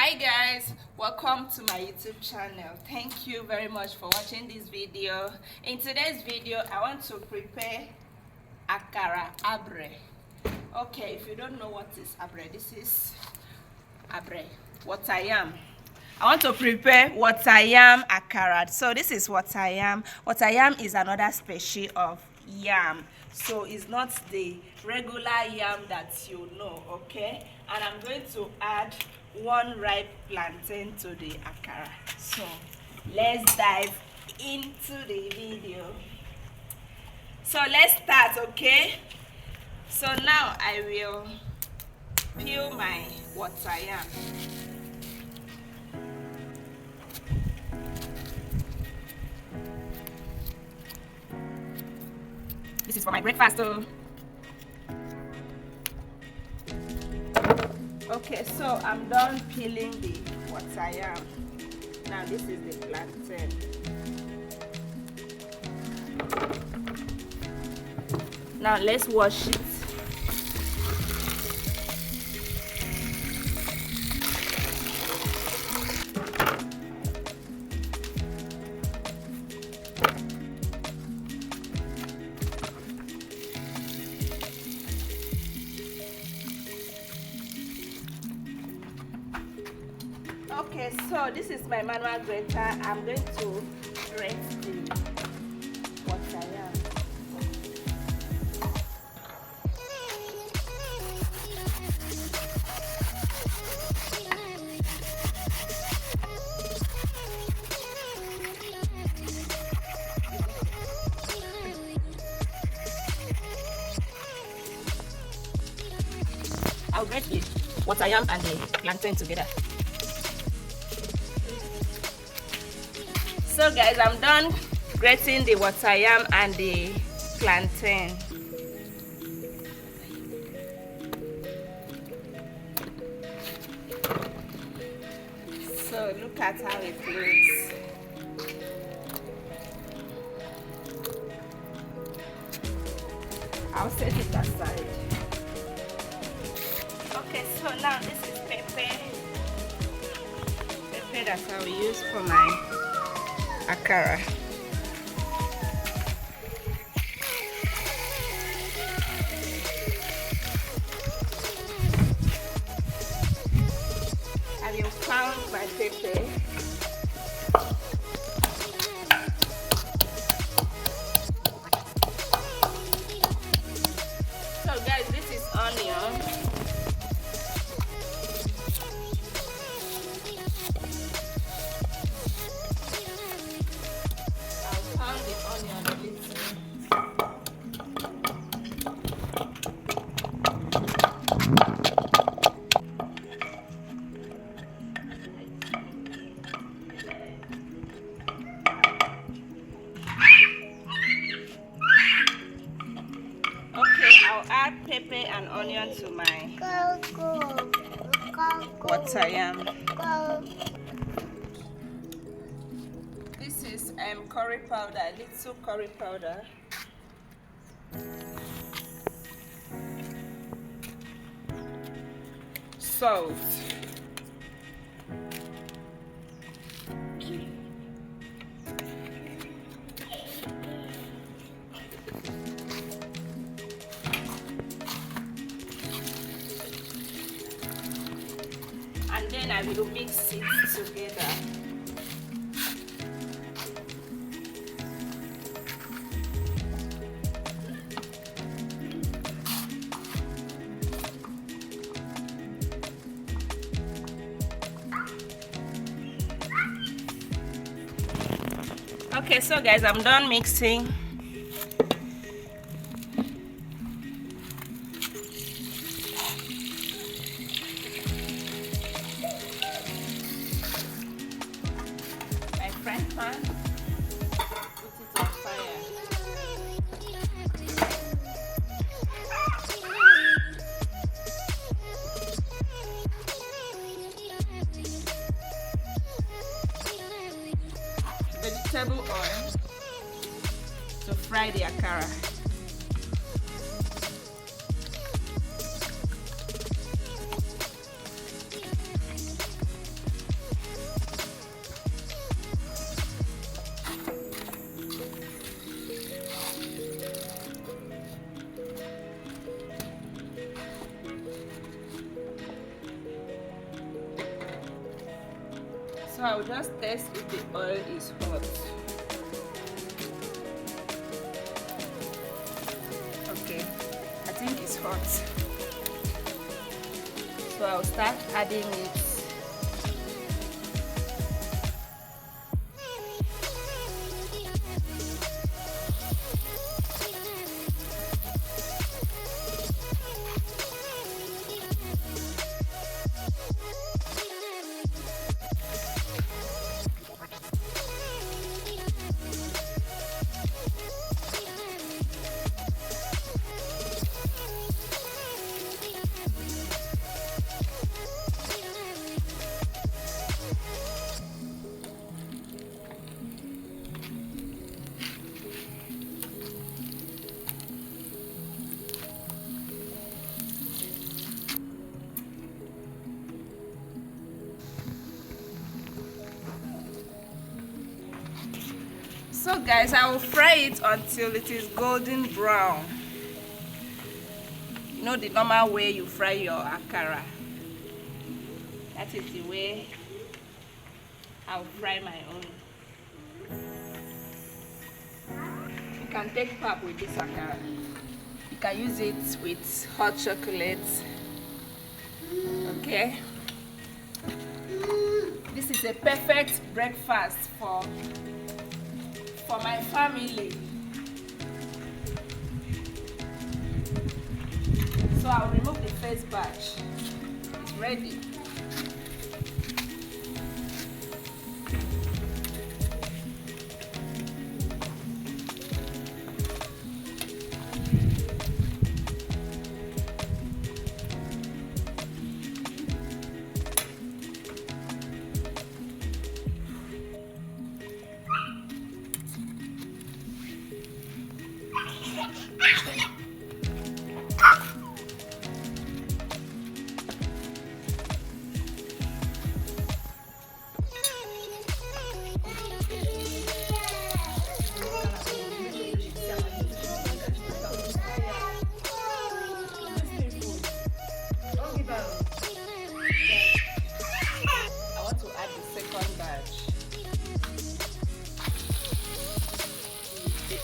Hi guys, welcome to my YouTube channel. Thank you very much for watching this video. In today's video I want to prepare Akara Abre. Okay, if you don't know what is Abre, this is Abre, Wateryam. I want to prepare Wateryam Akara. So this is Wateryam. Wateryam is another species of yam, so it's not the regular yam that you know. Okay, and I'm going to add one ripe plantain to the akara. So let's dive into the video. So let's start. Okay, so now I will peel my Wateryam. This is for my breakfast though. Okay, so I'm done peeling the Wateryam. Now this is the plantain. Now let's wash it. Okay, so this is my manual grater. I'm going to grate the Wateryam. I'll grate the Wateryam and the plantain together. So guys, I'm done grating the Wateryam and the plantain. So look at how it looks. I'll set it aside. Okay, so now this is pepper. Pepper that I will use for my Akara. I will pound my pepper. So guys, this is onion. I'll add pepper and onion to my Wateryam. This is curry powder, little curry powder. Salt. And then I will mix it together. Okay, so guys, I'm done mixing. Pan, put it on fire. Vegetable oil to fry the akara. So I'll just test if the oil is hot. Okay, I think it's hot. So I'll start adding it. So guys, I will fry it until it is golden brown. You know the normal way you fry your akara. That is the way I'll fry my own. You can take pap with this akara. You can use it with hot chocolate. Okay? This is a perfect breakfast for my family. So I'll remove the first batch. It's ready.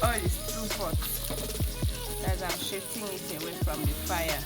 Oil is too hot as I'm shifting it away from the fire.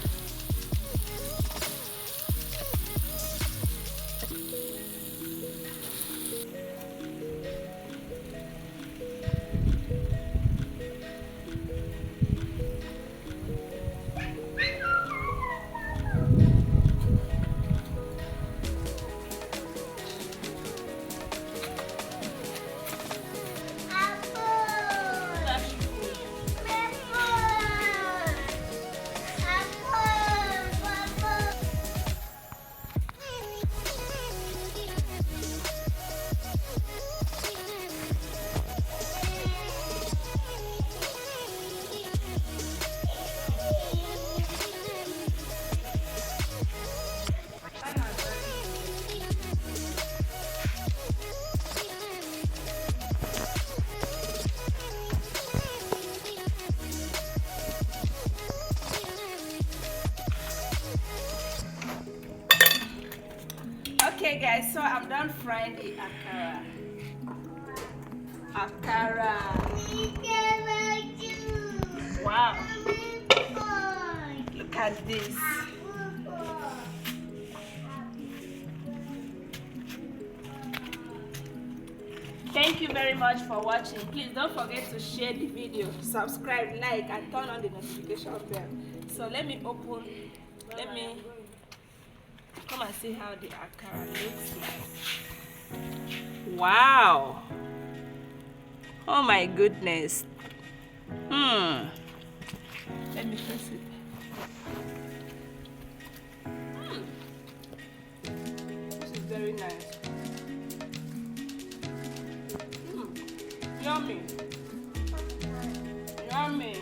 Okay guys, so I'm done frying the akara. Wow. Look at this. Thank you very much for watching. Please don't forget to share the video, subscribe, like, and turn on the notification bell. So let me come and see how the akara looks like. Wow. Oh my goodness. Let me press it. This is very nice. Yummy. Yummy.